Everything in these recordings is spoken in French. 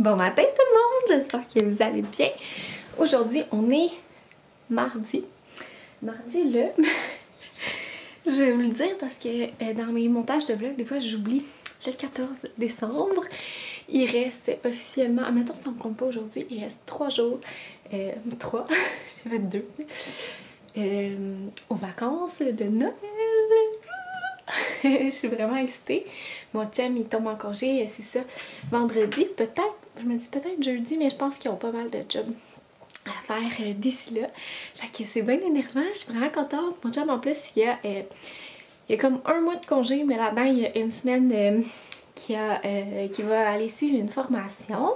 Bon matin tout le monde, j'espère que vous allez bien. Aujourd'hui, on est mardi. Mardi le... Je vais vous le dire parce que dans mes montages de vlog, des fois j'oublie. Le 14 décembre, il reste officiellement, admettons si on ne compte pas aujourd'hui, il reste 3 jours, 3, j'ai fait 2, aux vacances de Noël. Je suis vraiment excitée. Mon chum il tombe en congé, c'est ça, vendredi, peut-être, je me dis peut-être jeudi, mais je pense qu'ils ont pas mal de jobs à faire d'ici là. Fait que c'est bien énervant, je suis vraiment contente. Mon chum en plus, il y a comme 1 mois de congé, mais là-dedans il y a une semaine qui va aller suivre une formation.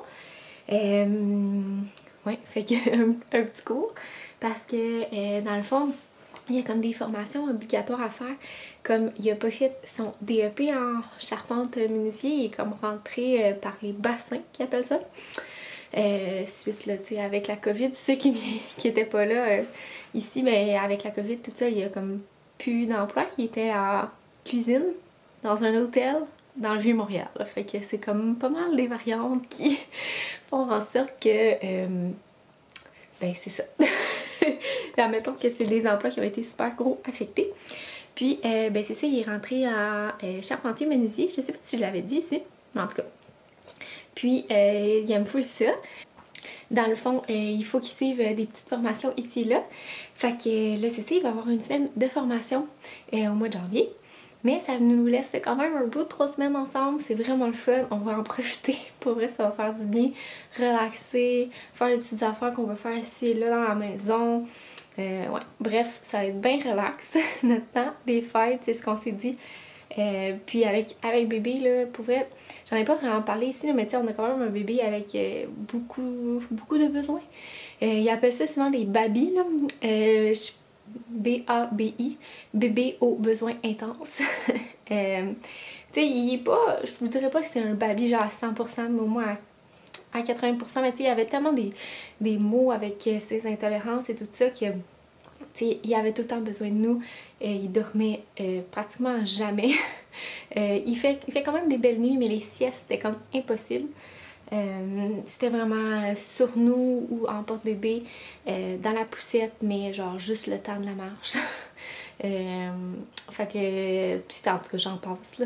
Ouais, fait que un petit cours. Parce que dans le fond, il y a comme des formations obligatoires à faire. Comme il a pas fait son DEP en charpente menuisier, il est comme rentré par les bassins, qu'ils appellent ça. Suite là, tu sais, avec la COVID, ceux qui étaient pas là ici, mais avec la COVID, tout ça, il y a comme plus d'emploi. Il était en cuisine, dans un hôtel, dans le Vieux-Montréal. Fait que c'est comme pas mal des variantes qui font en sorte que, ben c'est ça. Admettons que c'est des emplois qui ont été super gros affectés. Puis, ben c'est ça, il est rentré en charpentier menuisier. Je sais pas si je l'avais dit ici, mais en tout cas. Puis, il aime full ça. Dans le fond, il faut qu'il suive des petites formations ici et là. Fait que là, c'est ça, il va avoir une semaine de formation au mois de janvier. Mais ça nous laisse quand même un bout de 3 semaines ensemble, c'est vraiment le fun, on va en profiter. Pour vrai, ça va faire du bien, relaxer, faire les petites affaires qu'on veut faire ici et là dans la maison. Ouais, bref, ça va être bien relax. Notre temps des fêtes, c'est ce qu'on s'est dit. Puis avec bébé, là, pour vrai, j'en ai pas vraiment parlé ici, là, mais tu sais, on a quand même un bébé avec beaucoup de besoins. Ils appellent ça souvent des babys, là. B-A-B-I, bébé aux besoins intenses. Tu sais, il est pas, je vous dirais pas que c'est un baby genre à 100%, mais au moins à 80%, mais tu sais, il y avait tellement des mots avec ses intolérances et tout ça que, tu sais, il avait tout le temps besoin de nous. Il dormait pratiquement jamais. Il fait quand même des belles nuits, mais les siestes, c'était comme impossible. C'était vraiment sur nous ou en porte-bébé, dans la poussette, mais genre juste le temps de la marche. Fait que, puis en tout cas j'en passe là.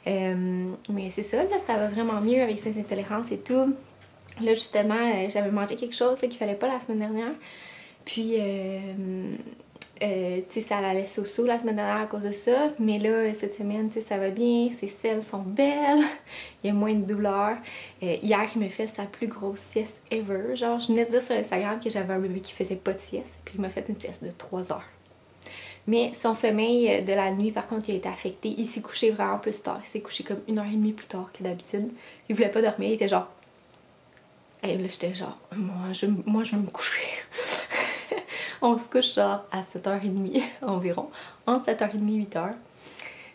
Mais c'est ça, là, ça va vraiment mieux avec ses intolérances et tout. Là justement, j'avais mangé quelque chose qu'il fallait pas la semaine dernière. Puis tu sais, ça allait so-so la semaine dernière à cause de ça, mais là, cette semaine, tu sais, ça va bien, ses selles sont belles, il y a moins de douleur. Hier, il m'a fait sa plus grosse sieste ever. Genre, je venais de dire sur Instagram que j'avais un bébé qui faisait pas de sieste, puis il m'a fait une sieste de 3 heures. Mais son sommeil de la nuit, par contre, il a été affecté. Il s'est couché vraiment plus tard. Il s'est couché comme 1h30 plus tard que d'habitude. Il voulait pas dormir, il était genre... Et là, j'étais genre, moi, je veux me coucher. On se couche genre à 7h30 environ, entre 7h30 et 8h.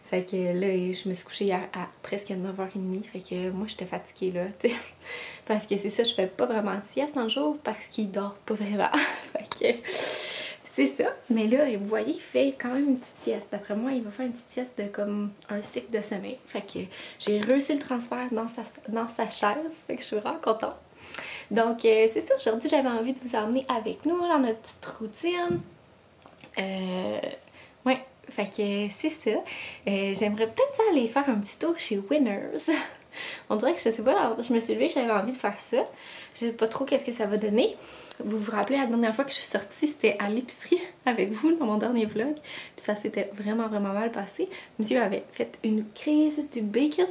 Fait que là, je me suis couchée hier à presque 9h30. Fait que moi, j'étais fatiguée là, tu sais. Parce que c'est ça, je fais pas vraiment de sieste dans le jour parce qu'il dort pas vraiment. Fait que c'est ça. Mais là, vous voyez, il fait quand même une petite sieste. D'après moi, il va faire une petite sieste de comme un cycle de sommeil. Fait que j'ai réussi le transfert dans sa chaise. Fait que je suis vraiment contente. Donc c'est ça, aujourd'hui j'avais envie de vous emmener avec nous dans notre petite routine. Ouais, fait que c'est ça. J'aimerais peut-être aller faire un petit tour chez Winners. On dirait que je sais pas, je me suis levée, j'avais envie de faire ça. Je sais pas trop qu'est-ce que ça va donner. Vous vous rappelez, la dernière fois que je suis sortie, c'était à l'épicerie avec vous dans mon dernier vlog. Puis ça s'était vraiment mal passé. Monsieur avait fait une crise du bacon.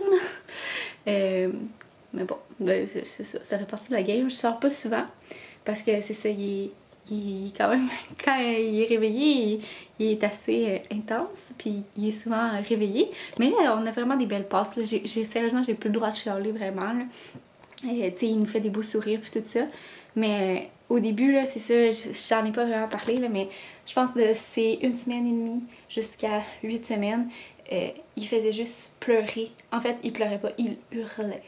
Mais bon, c'est ça, ça fait partie de la game. Je sors pas souvent parce que c'est ça, il est quand même, quand il est réveillé, il est assez intense, puis il est souvent réveillé. Mais là, on a vraiment des belles passes. Là. Sérieusement, j'ai plus le droit de chialer vraiment. Là. Tu sais, il nous fait des beaux sourires puis tout ça. Mais au début, là, c'est ça, j'en ai pas vraiment parlé, là, mais je pense que c'est 1 semaine et demie jusqu'à 8 semaines. Il faisait juste pleurer. En fait, il pleurait pas, il hurlait.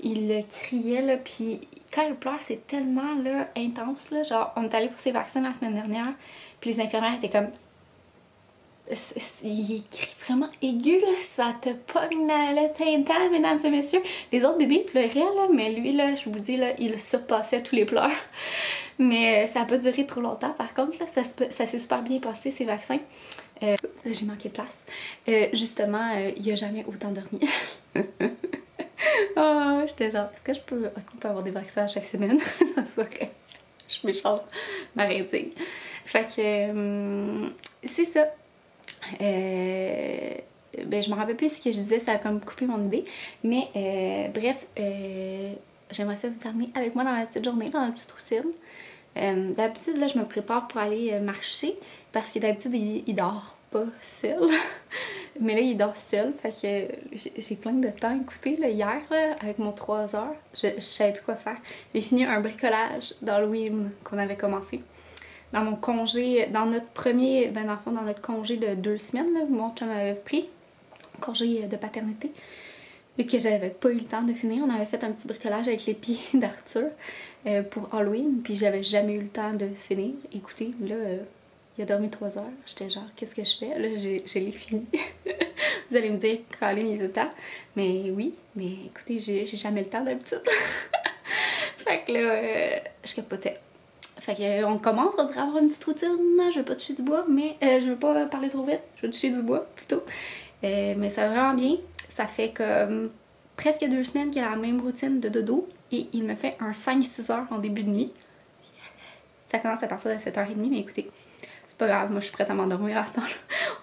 Il criait, là, puis quand il pleure, c'est tellement, là, intense, là. Genre, on est allé pour ses vaccins la semaine dernière, puis les infirmières étaient comme... il écrit vraiment aigu, là, ça te pogne le tympan, mesdames et messieurs. Les autres bébés pleuraient, là, mais lui, là, je vous dis, là, il surpassait tous les pleurs. Mais ça n'a pas duré trop longtemps, par contre, là, ça s'est super bien passé, ces vaccins. J'ai manqué de place. Justement, il a jamais autant dormi. Oh, j'étais genre, est-ce qu'on peut avoir des vaccins chaque semaine? Non, c'est vrai. Je suis méchante, m'arrêter. Fait que, c'est ça. Ben, je me rappelle plus ce que je disais, ça a comme coupé mon idée. Mais bref, j'aimerais ça vous amener avec moi dans ma petite journée, dans ma petite routine. D'habitude, là, je me prépare pour aller marcher parce que d'habitude, il dort pas seul. Mais là, il dort seul. Fait que j'ai plein de temps à écouter. Là, hier, là, avec mon 3 heures, je savais plus quoi faire. J'ai fini un bricolage d'Halloween qu'on avait commencé. Dans mon congé, dans notre premier, ben dans le fond, dans notre congé de 2 semaines, là, mon chum avait pris, congé de paternité, et que j'avais pas eu le temps de finir. On avait fait un petit bricolage avec les pieds d'Arthur pour Halloween, puis j'avais jamais eu le temps de finir. Écoutez, là, il a dormi 3 heures. J'étais genre, qu'est-ce que je fais? Là, je l'ai fini. Vous allez me dire, Colin, il est temps. Mais oui, mais écoutez, j'ai jamais le temps d'habitude. Fait que là, je capotais. Fait que on commence, on dirait avoir une petite routine. Je veux pas toucher du bois, mais je veux pas parler trop vite. Je veux toucher du bois plutôt. Mais ça va vraiment bien. Ça fait comme presque 2 semaines qu'il a la même routine de dodo. Et il me fait un 5-6 heures en début de nuit. Ça commence à partir de 7h30, mais écoutez, c'est pas grave, moi je suis prête à m'endormir à ce temps-là.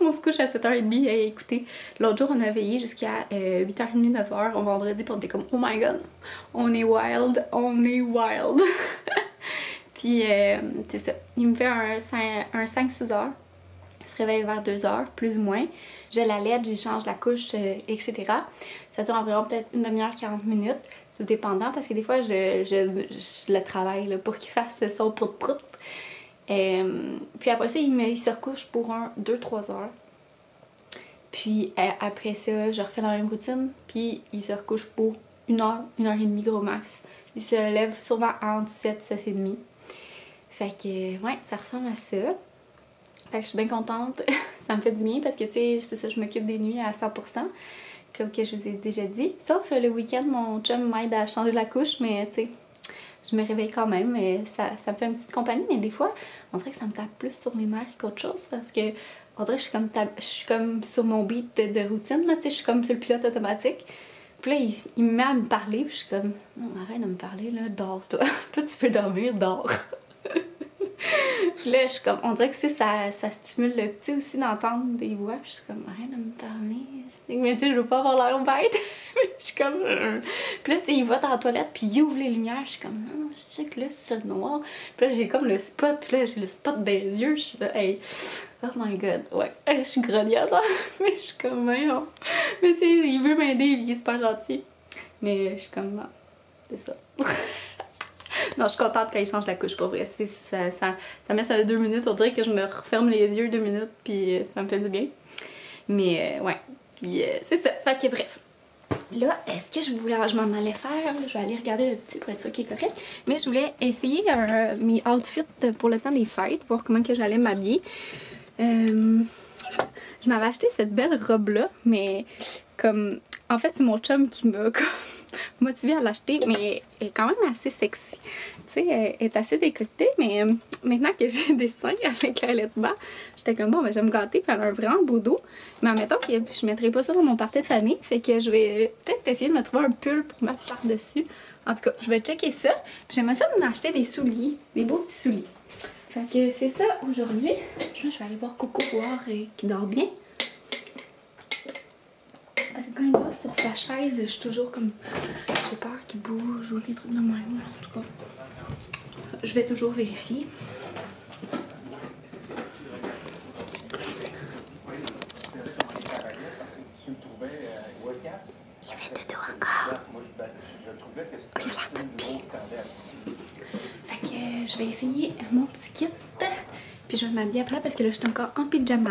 On se couche à 7h30 et écoutez, l'autre jour on a veillé jusqu'à 8h30, 9h au vendredi, puis on était comme oh my god, on est wild, on est wild. Puis c'est ça, il me fait un 5-6 heures, il se réveille vers 2h, plus ou moins. Je l'allaite, j'échange la couche, etc. Ça dure environ peut-être une demi-heure, 40 minutes, tout dépendant, parce que des fois je le travaille là, pour qu'il fasse son prout-prout. Puis après ça, il se recouche pour 2-3 heures. Puis après ça, je refais la même routine, puis il se recouche pour 1 heure, 1h30 gros max. Il se lève souvent entre 7-7h30. Fait que, ouais, ça ressemble à ça. Fait que je suis bien contente. Ça me fait du bien parce que, tu sais, c'est ça, je m'occupe des nuits à 100%. Comme que je vous ai déjà dit. Sauf le week-end, mon chum m'aide à changer la couche, mais tu sais, je me réveille quand même. Et ça me fait une petite compagnie, mais des fois, on dirait que ça me tape plus sur les nerfs qu'autre chose parce que, on dirait que je suis comme sur mon beat de routine, là, tu sais, je suis comme sur le pilote automatique. Puis là, il me met à me parler, puis je suis comme, non, arrête de me parler, là, dors, toi. Toi, tu peux dormir, dors. Puis là, je suis comme, on dirait que ça stimule le petit aussi d'entendre des voix. Puis je suis comme, arrête de me parler. Mais tu sais, je veux pas avoir l'air bête. Je suis comme, Puis là, tu sais, il va dans la toilette, puis il ouvre les lumières. Je suis comme, non, je sais que là, c'est noir. Puis là, j'ai comme le spot, puis là, j'ai le spot des yeux. Je suis là, hey, oh my god, ouais. Je suis grognarde, mais je suis comme, non. Mais tu sais, il veut m'aider, il est super gentil. Mais je suis comme, non, c'est ça. Non, je suis contente quand il change la couche, pour vrai. Ça met ça 2 minutes, on dirait que je me referme les yeux 2 minutes, puis ça me fait du bien. Mais ouais, puis c'est ça. Fait que bref. Là, est-ce que je m'en allais faire? Je vais aller regarder le petit pour être sûr qu'il est correct. Mais je voulais essayer mes outfits pour le temps des fêtes, voir comment que j'allais m'habiller. Je m'avais acheté cette belle robe-là, mais comme... En fait, c'est mon chum qui m'a motivée à l'acheter, mais elle est quand même assez sexy. Tu sais, elle est assez décolletée, mais maintenant que j'ai des seins avec la lettre bas, j'étais comme bon, ben, je vais me gâter, puis elle a un vraiment beau dos. Mais admettons que je mettrai pas ça dans mon party de famille, fait que je vais peut-être essayer de me trouver un pull pour mettre par-dessus. En tout cas, je vais checker ça. J'aimerais ça m'acheter des souliers, des beaux petits souliers. Fait que c'est ça aujourd'hui. Je vais aller voir Coco voir qui dort bien. Parce que quand il dort sur sa chaise, je suis toujours comme... J'ai peur qu'il bouge ou des trucs de même. En tout cas, je vais toujours vérifier. Il fait dodo encore. Ok, je vais tout pied. Fait que je vais essayer mon petit kit. Puis je vais m'habiller après parce que là je suis encore en pyjama.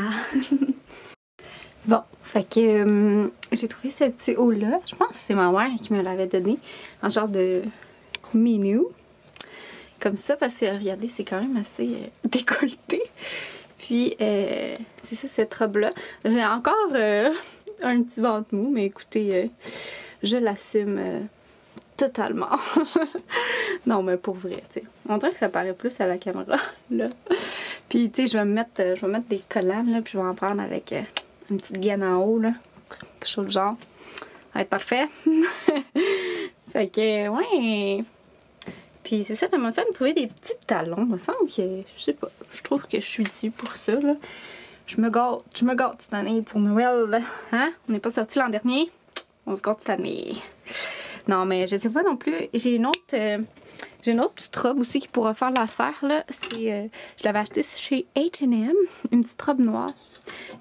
Bon, fait que j'ai trouvé ce petit haut là. Je pense que c'est ma mère qui me l'avait donné. En genre de menu. Comme ça parce que regardez, c'est quand même assez décolleté. Puis c'est ça, cette robe-là. J'ai encore un petit ventre mou, mais écoutez, je l'assume totalement. Non, mais pour vrai, tu sais. On dirait que ça paraît plus à la caméra, là. Puis, tu sais, je vais mettre des collants, là, puis je vais en prendre avec une petite gaine en haut, là. Quelque chose du genre. Ça va être parfait. Fait que, ouais. Puis c'est ça, j'aimerais ça me trouver des petits talons. Il me semble que, je sais pas, je trouve que je suis due pour ça, là. Je me gâte cette année pour Noël, hein? On n'est pas sorti l'an dernier. On se gâte cette année. Non, mais je sais pas non plus. J'ai une autre petite robe aussi qui pourra faire l'affaire, là. C'est, je l'avais achetée chez H&M. Une petite robe noire.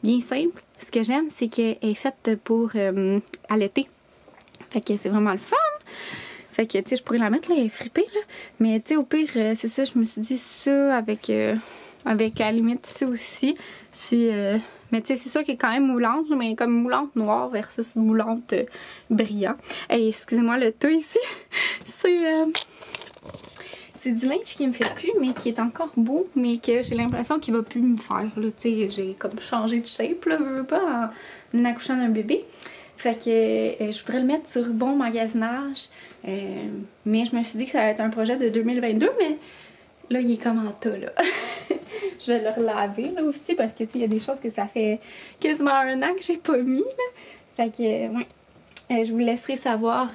Bien simple. Ce que j'aime, c'est qu'elle est faite pour à l'été. Fait que c'est vraiment le fun. Fait que, tu sais, je pourrais la mettre, là, elle est fripée, là. Mais, tu sais, au pire, c'est ça, je me suis dit ça avec à la limite ça aussi. Mais, tu sais, c'est sûr qu'elle est quand même moulante, là, mais comme moulante noire versus moulante brillant. Hey, excusez-moi, le tas ici, c'est du linge qui me fait plus, mais qui est encore beau, mais que j'ai l'impression qu'il va plus me faire, là. Tu sais, j'ai comme changé de shape, là, veux pas, en accouchant d'un bébé. Fait que je voudrais le mettre sur bon magasinage. Mais je me suis dit que ça va être un projet de 2022, mais là, il est comme en tas, là. Je vais le relaver, là, aussi, parce que, tu sais, il y a des choses que ça fait quasiment un an que j'ai pas mis, là. Fait que, ouais. Je vous laisserai savoir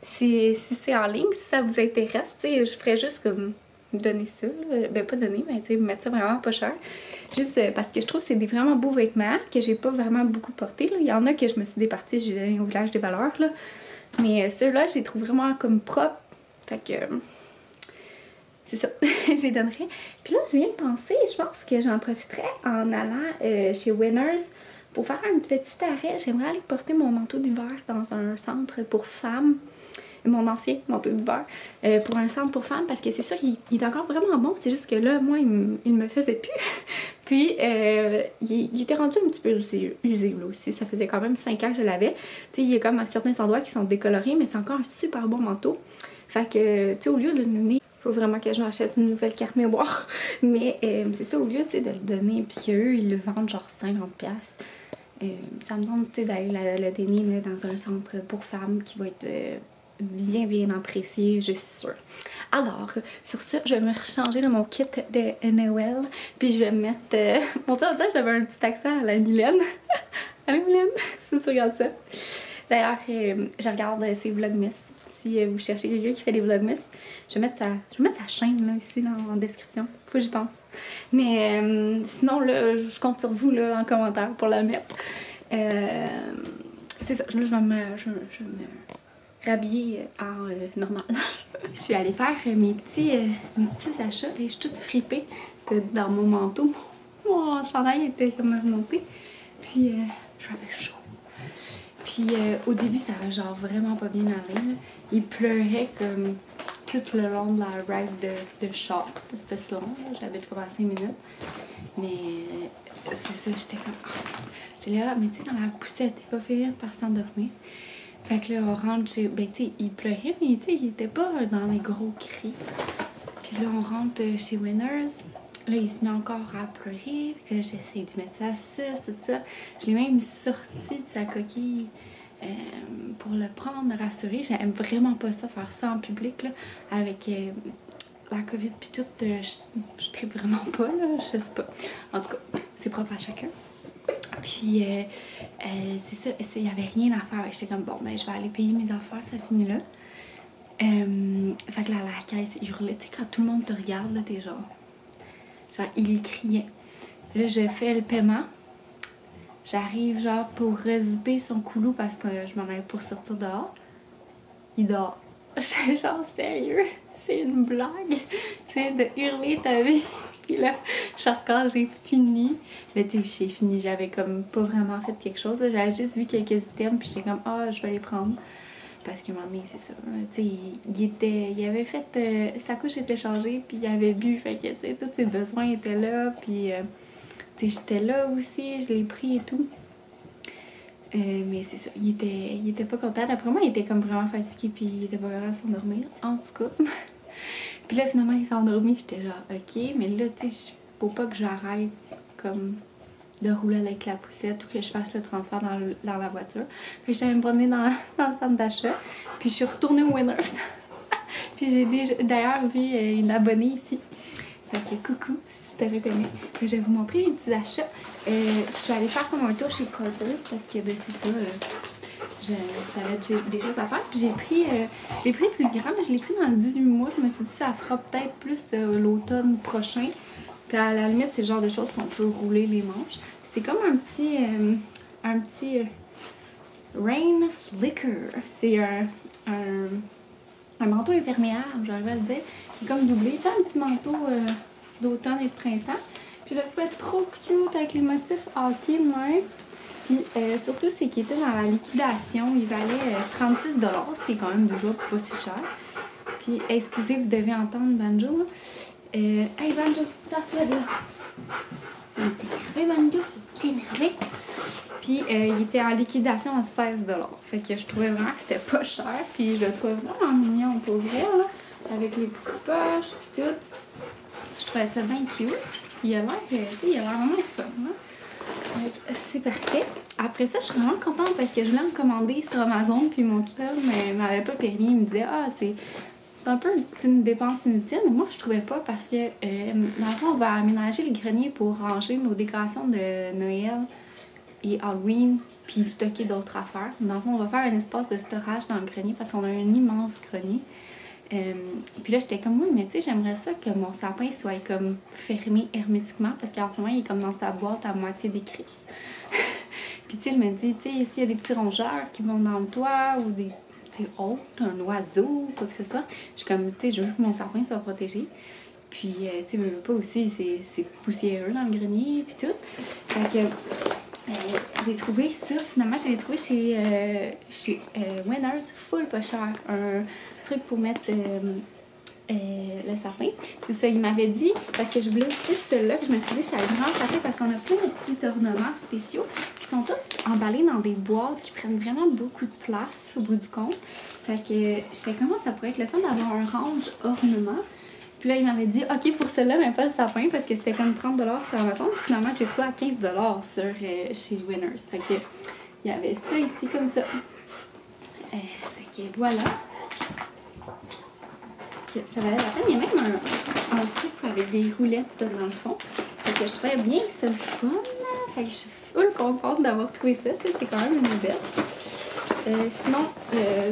si c'est en ligne, si ça vous intéresse. Tu sais, je ferais juste comme donner ça, là. Ben, pas donner, mais, tu sais, mettre ça vraiment pas cher. Juste parce que je trouve que c'est des vraiment beaux vêtements que j'ai pas vraiment beaucoup portés, là. Il y en a que je me suis départie, j'ai donné au village des valeurs, là. Mais ceux-là, je les trouve vraiment comme propres. Fait que c'est ça, je les donnerai. Puis là, je viens de penser, je pense que j'en profiterais en allant chez Winners pour faire un petit arrêt. J'aimerais aller porter mon manteau d'hiver dans un centre pour femmes. Mon ancien manteau d'hiver pour un centre pour femmes parce que c'est sûr qu'il est encore vraiment bon, c'est juste que là moi il me faisait plus. Puis il était rendu un petit peu usé là aussi, ça faisait quand même 5 ans que je l'avais. Tu sais, il y a comme certains endroits qui sont décolorés, mais c'est encore un super bon manteau. Fait que tu sais, au lieu de le donner, faut vraiment que je m'achète une nouvelle carte mémoire. Mais c'est ça, au lieu tu sais de le donner puis qu'eux ils le vendent genre 50$, ça me demande tu sais d'aller le donner dans un centre pour femmes qui va être bien apprécié, je suis sûre. Alors, sur ça, je vais me changer de mon kit de Noël, puis je vais me mettre... Bon, tu sais, on dirait que j'avais un petit accent à la Mylène. Allô Mylène, si tu regardes ça. D'ailleurs, je regarde ses vlogmas. Si vous cherchez quelqu'un qui fait des vlogmas, je vais mettre sa chaîne là, ici en description. Faut que j'y pense. Mais sinon, là, je compte sur vous là, en commentaire pour la mettre. C'est ça, là, je vais me rhabiller en normal. Je suis allée faire mes petits achats et je suis toute fripée dans mon manteau. Mon chandail était comme remonté. Puis j'avais chaud. Puis au début ça a genre vraiment pas bien allé. Là. Il pleurait comme tout le long de la ride de char. C'était pas si long, j'avais comme 5 minutes. Mais c'est ça, j'étais comme... J'étais là, mais tu sais dans la poussette, il va finir par s'endormir. Fait que là, on rentre chez... Ben, tu sais, il pleurait, mais tu sais, il était pas dans les gros cris. Puis là, on rentre chez Winners. Là, il se met encore à pleurer. Puis là, j'essaie de mettre sa suce, tout ça. Je l'ai même sorti de sa coquille pour le prendre, le rassurer. J'aime vraiment pas ça, faire ça en public, là. Avec la COVID puis tout, je tripe vraiment pas, là. Je sais pas. En tout cas, c'est propre à chacun. Puis c'est ça, il n'y avait rien à faire. J'étais comme bon, ben je vais aller payer mes affaires, ça finit là. Fait que là, la caisse hurlait. Tu sais, quand tout le monde te regarde, là, t'es genre, il criait. Là, je fais le paiement. J'arrive, genre, pour rezipper son coulou parce que je m'en allais pour sortir dehors. Il dort. J'étais genre, sérieux, c'est une blague. Tu viens de hurler ta vie. Puis là, genre quand j'ai fini, mais tu sais, j'ai fini, j'avais comme pas vraiment fait quelque chose. J'avais juste vu quelques items, puis j'étais comme, ah, je vais les prendre. Parce qu'à un moment donné, c'est ça. Tu sais, il avait fait, sa couche était changée, puis il avait bu, fait que, tu sais, tous ses besoins étaient là, puis, tu sais, j'étais là aussi, je l'ai pris et tout. Mais c'est ça, il était pas content. D'après moi, il était comme vraiment fatigué, puis il était pas capable de s'endormir, en tout cas. Puis là, finalement, il s'est endormi, j'étais genre, ok, mais là, tu sais, faut pas que j'arrête comme de rouler avec la poussette ou que je fasse le transfert dans la voiture. Fait que j'allais me promener dans le centre d'achat. Puis je suis retournée au Winners. Puis j'ai d'ailleurs vu une abonnée ici. Fait que coucou si tu te reconnais. Je vais vous montrer mes petits achats. Je suis allée faire comme un tour chez Carter's parce que ben, c'est ça. J'avais des choses à faire. Puis je l'ai pris plus grand, mais je l'ai pris dans 18 mois. Je me suis dit ça fera peut-être plus l'automne prochain. Puis à la limite, c'est le genre de choses qu'on peut rouler les manches. C'est comme un petit rain slicker. C'est un manteau imperméable, j'arrive à le dire, qui est comme doublé. C'est un petit manteau d'automne et de printemps. Puis je le trouvais trop cute avec les motifs hockey de même. Puis surtout, c'est qu'il était dans la liquidation. Il valait 36 $, ce qui est quand même déjà pas si cher. Puis excusez, vous devez entendre Banjo. Hey Banjo, tasse-toi de là. Il était énervé, Banjo, il était énervé. Puis il était en liquidation à 16 $. Fait que je trouvais vraiment que c'était pas cher. Puis je le trouvais vraiment mignon pour vrai, là. Avec les petites poches, puis tout. Je trouvais ça bien cute. Il a l'air vraiment fun, hein? C'est parfait. Après ça, je suis vraiment contente parce que je voulais en commander sur Amazon. Puis mon chum m'avait pas permis. Il me disait, ah, c'est un peu une dépense inutile. Mais moi, je trouvais pas parce que, dans le fond, on va aménager le grenier pour ranger nos décorations de Noël et Halloween, puis stocker d'autres affaires. Dans le fond, on va faire un espace de storage dans le grenier parce qu'on a un immense grenier. Puis là, j'étais comme, oui, mais tu sais, j'aimerais ça que mon sapin soit comme fermé hermétiquement parce qu'en ce moment, il est comme dans sa boîte à moitié décrisse. Puis tu sais, je me dis, tu sais, s'il y a des petits rongeurs qui vont dans le toit ou des hôtes, un oiseau, quoi que ce soit, je suis comme, tu sais, je veux que mon sapin soit protégé. Puis, tu sais, je veux pas aussi, c'est poussiéreux dans le grenier, puis tout. Fait que j'ai trouvé ça, finalement, je l'ai trouvé chez Winners, full pas cher. Un truc pour mettre le sapin. C'est ça, il m'avait dit, parce que je voulais aussi celui-là, que je me suis dit, ça allait vraiment pratique parce qu'on a plein de petits ornements spéciaux qui sont tous emballés dans des boîtes qui prennent vraiment beaucoup de place au bout du compte. Fait que j'étais comment ça pourrait être le fun d'avoir un range ornement. Puis là, il m'avait dit, OK, pour celle-là, mais pas le sapin, parce que c'était comme 30 $ sur Amazon. Puis finalement, j'ai trouvé à 15 $ chez Winners. Fait que, il y avait ça ici, comme ça. Fait que voilà. Ça valait la peine. Il y a même un truc avec des roulettes dans le fond. Fait que je trouvais bien ça le fun. Là. Fait que je suis full contente d'avoir trouvé ça. C'est quand même une bête. Sinon,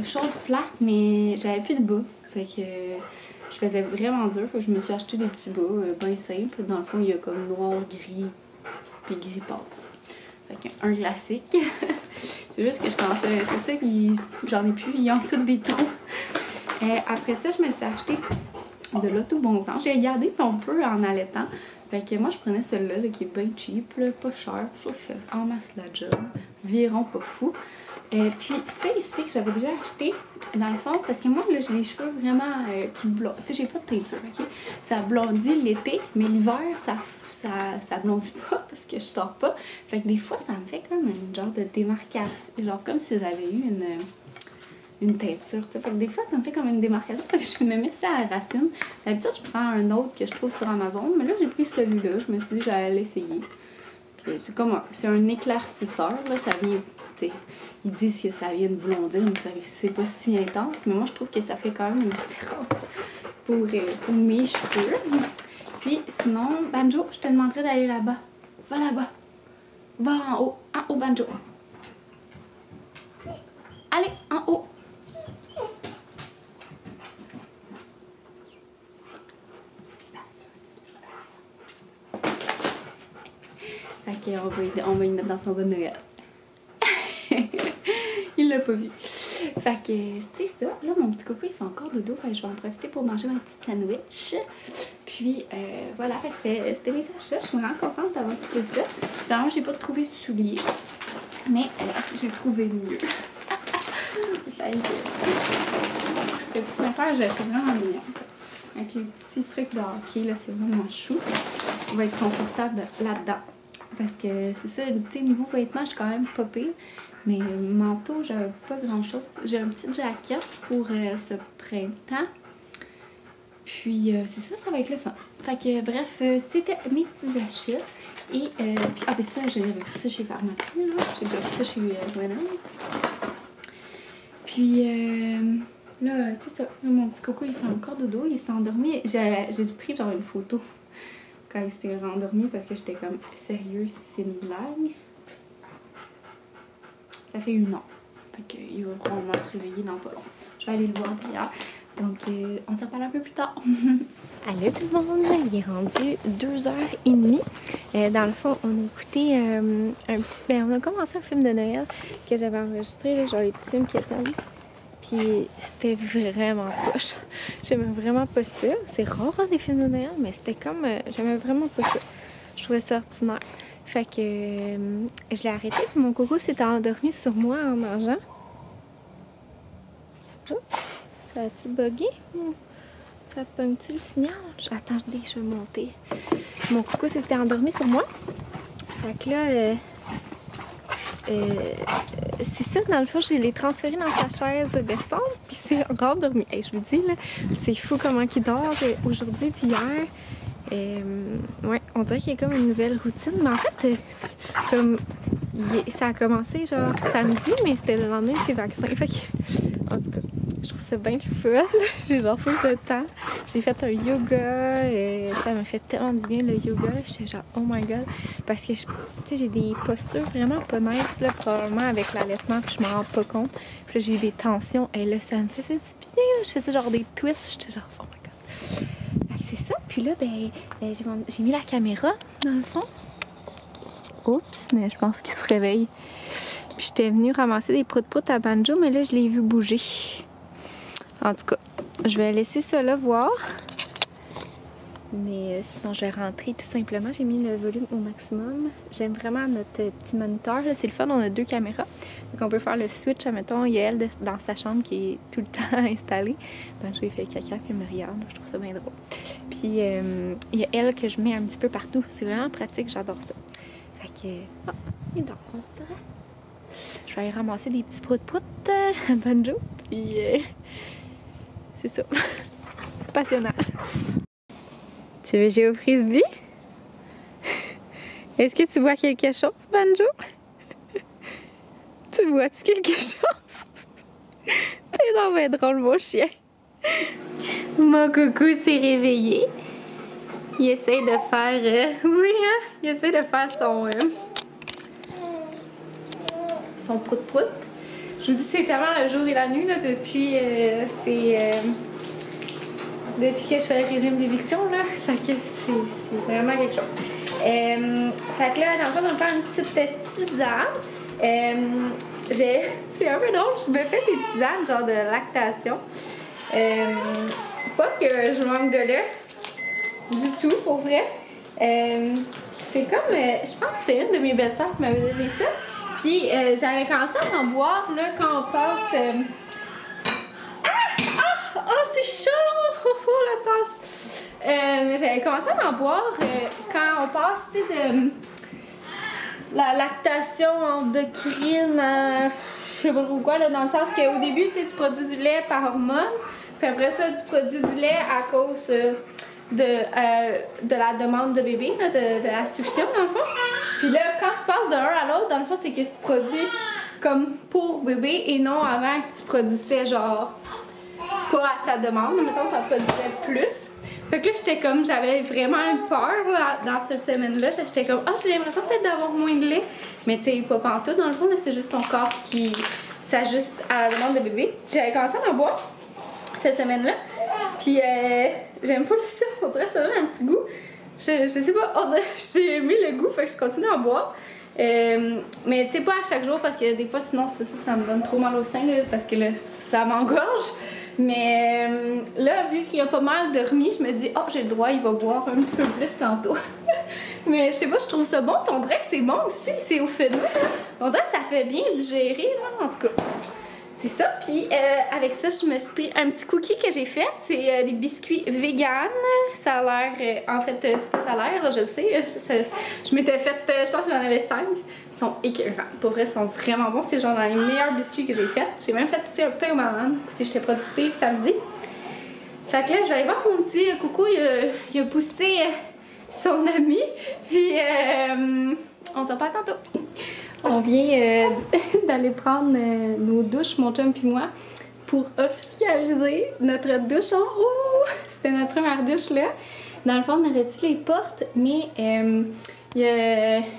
chose plate, mais j'avais plus de bas. Fait que je faisais vraiment dur. Fait que je me suis acheté des petits bas bien simples. Dans le fond, il y a comme noir, gris, puis gris pâle. Fait qu'un classique. C'est juste que je pensais, c'est ça, j'en ai plus, ils ont tous des trous. Après ça, je me suis acheté de l'Auto Bon Sens. J'ai gardé un peu en allaitant. Fait que moi, je prenais celui-là qui est bien cheap, là, pas cher. Je trouve en masse la job. Viron pas fou. Puis ça ici que j'avais déjà acheté, dans le fond, c'est parce que moi, là, j'ai les cheveux vraiment qui blondissent. Tu sais, j'ai pas de teinture, ok? Ça blondit l'été, mais l'hiver, ça blondit pas parce que je sors pas. Fait que des fois, ça me fait comme une genre de démarcation. Genre comme si j'avais eu une teinture, tu sais. Fait que des fois, ça me fait comme une démarcation. Fait que je me mets ça à la racine. D'habitude, je prends un autre que je trouve sur Amazon, mais là, j'ai pris celui-là. Je me suis dit, j'allais l'essayer. C'est comme c'est un éclaircisseur, là. Ça vient, tu sais, ils disent que ça vient de blondir, mais c'est pas si intense. Mais moi, je trouve que ça fait quand même une différence pour mes cheveux. Puis, sinon, Banjo, je te demanderais d'aller là-bas. Va là-bas. Va en haut, Banjo. Allez, en haut. Fait qu'on va y mettre dans son bon Noël. Il l'a pas vu. Fait que c'est ça. Là, mon petit coco, il fait encore dodo. Fait que je vais en profiter pour manger ma petite sandwich. Puis voilà, fait que c'était mes achats. Je suis vraiment contente d'avoir trouvé ça. Finalement, j'ai pas trouvé de souliers. Mais j'ai trouvé mieux. Fait que cette petite affaire, j'ai fait vraiment bien. Avec les petits trucs de hockey, là, c'est vraiment chou. On va être confortable là-dedans. Parce que c'est ça, le petit niveau vêtements, je suis quand même pas pire. Mais manteau, j'avais pas grand chose. J'ai un petit jacket pour ce printemps. Puis c'est ça, ça va être le fun. Fait que bref, c'était mes petits achats. Et puis, ah, ben ça, j'avais pris ça chez Pharmaprix, là. J'ai déjà pris ça chez Reynolds. Puis, là, c'est ça. Mon petit coco, il fait encore dodo. Il s'est endormi. J'ai pris genre une photo quand il s'est rendormi parce que j'étais comme sérieuse, c'est une blague. Ça fait 1 an. Fait qu'il va probablement se réveiller dans pas long. Je vais aller le voir hier. Donc, on s'en parle un peu plus tard. Allô tout le monde, il est rendu 2h30. Dans le fond, on a écouté on a commencé un film de Noël que j'avais enregistré, là, genre les petits films qui étaient. Puis c'était vraiment poche. J'aimais vraiment pas ça. C'est rare hein, des films de Noël, mais c'était comme. J'aimais vraiment pas ça. Je trouvais ça ordinaire. Fait que je l'ai arrêté, puis mon coco s'était endormi sur moi en mangeant. Oups, ça a-tu bugué? Ça pogne-tu le signal? Attendez, je vais monter. Mon coco s'était endormi sur moi. Fait que là, c'est ça, dans le fond, je l'ai transféré dans sa chaise berçante, puis c'est rendormi. Hey, je vous dis, là, c'est fou comment il dort aujourd'hui puis hier. Ouais, on dirait qu'il y a comme une nouvelle routine, mais en fait, comme ça a commencé genre samedi, mais c'était le lendemain de ses vaccins. Fait que, en tout cas, je trouve ça bien le fun. J'ai genre full de temps. J'ai fait un yoga et ça m'a fait tellement du bien le yoga. J'étais genre oh my god. Parce que tu sais, j'ai des postures vraiment pas minces là, probablement avec l'allaitement, puis je m'en rends pas compte. Puis là, j'ai eu des tensions et là, ça me faisait du bien. Je faisais genre des twists. J'étais genre oh my god. Fait que c'est ça. Puis là, j'ai mis la caméra dans le fond. Oups, mais je pense qu'il se réveille. Puis j'étais venue ramasser des prout-prout à Banjo, mais là, je l'ai vu bouger. En tout cas, je vais laisser ça là voir. Mais sinon, je vais rentrer tout simplement. J'ai mis le volume au maximum. J'aime vraiment notre petit moniteur. C'est le fun, on a 2 caméras. Donc on peut faire le switch, admettons, il y a elle dans sa chambre qui est tout le temps installée. Banjo, il fait caca, puis il me regarde. Je trouve ça bien drôle. Puis il y a elle que je mets un petit peu partout. C'est vraiment pratique, j'adore ça. Fait que, il dort. Je vais aller ramasser des petits prout-prout à Banjo. Puis c'est ça. Passionnant. Tu veux jouer au frisbee? Est-ce que tu vois quelque chose, Banjo? Tu vois-tu quelque chose? T'es donc bien drôle, mon chien. Mon coucou s'est réveillé. Il essaie de faire... oui, hein? Il essaie de faire son prout-prout. Je vous dis, c'est tellement le jour et la nuit, là, depuis que je fais le régime d'éviction, là. Fait que c'est vraiment quelque chose. Fait que là, dans le fond, on va faire une petite tisane. C'est un peu drôle, je me fais des tisanes, genre de lactation. Pas que je manque de lait, du tout, pour vrai. C'est comme, je pense que c'était une de mes belles-sœurs qui m'avait donné ça. Puis j'avais commencé à en boire, là, quand on passe... Oh, c'est chaud! Oh, la tasse! J'avais commencé à en boire quand on passe, tu sais, de la lactation endocrine à je sais pas trop quoi, là, dans le sens qu'au début, tu sais, tu produis du lait par hormone, puis après ça, tu produis du lait à cause de la demande de bébé, là, de la succion, dans le fond. Puis là, quand tu passes d'un à l'autre, dans le fond, c'est que tu produis comme pour bébé et non avant que tu produisais genre pas à sa demande, mettons, t'en produisais plus. Fait que là, j'étais comme, j'avais vraiment peur là, dans cette semaine-là. J'étais comme, j'ai l'impression peut-être d'avoir moins de lait. Mais tu sais, pas pantoute, dans le fond, c'est juste ton corps qui s'ajuste à la demande de bébé. J'avais commencé à en boire cette semaine-là. Puis j'aime pas ça, on dirait que ça donne un petit goût. Je sais pas, on dirait que j'ai aimé le goût, fait que je continue à en boire. Mais tu sais, pas à chaque jour parce que des fois, sinon, ça me donne trop mal au sein, là, parce que là, ça m'engorge. Mais là, vu qu'il a pas mal dormi, je me dis, j'ai le droit, il va boire un petit peu plus tantôt. Mais je sais pas, je trouve ça bon, puis on dirait que c'est bon aussi, c'est au fenouil. On dirait que ça fait bien digérer, là, en tout cas. C'est ça, puis avec ça, je me suis pris un petit cookie que j'ai fait. C'est des biscuits vegan. Ça a l'air, en fait, c'est pas ça a l'air, je le sais. Je m'étais fait, je pense que j'en avais 5. Ils sont écœurants. Pour vrai, ils sont vraiment bons. C'est genre dans les meilleurs biscuits que j'ai fait. J'ai même fait aussi un pain aux bananes. Écoutez, j'étais productive samedi. Fait que là, je vais aller voir son petit coucou. Il a poussé son ami. Puis, se reparle tantôt. On vient d'aller prendre nos douches, mon chum puis moi, pour officialiser notre douche en haut. C'était notre première douche là. Dans le fond, on a reçu les portes, mais il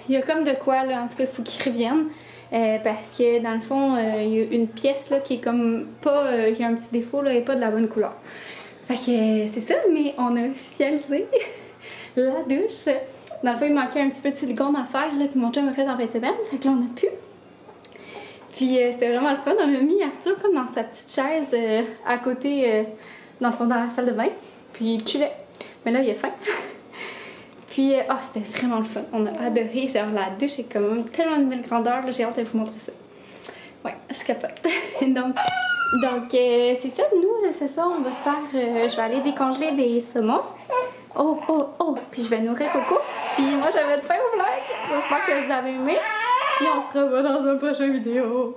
y a comme de quoi là, en tout cas, il faut qu'ils reviennent. Parce que dans le fond, il y a une pièce là qui est comme pas, qui a un petit défaut là, et pas de la bonne couleur. Fait que c'est ça, mais on a officialisé la douche. Dans le fond, il manquait un petit peu de silicone à faire là, que mon chum a fait en fin de semaine. Fait que là, on a pu. Puis c'était vraiment le fun. On a mis Arthur comme dans sa petite chaise à côté, dans le fond, dans la salle de bain. Puis il chillait. Mais là, il a faim. Puis, c'était vraiment le fun. On a adoré. Genre, la douche est comme tellement une belle grandeur. J'ai hâte de vous montrer ça. Ouais, je capote. donc c'est ça. Nous, ce soir, on va se faire... je vais aller décongeler des saumons. Oh. Puis je vais nourrir Coco. Puis moi, j'avais faim au vlog. J'espère que vous avez aimé. Puis on se revoit dans une prochaine vidéo.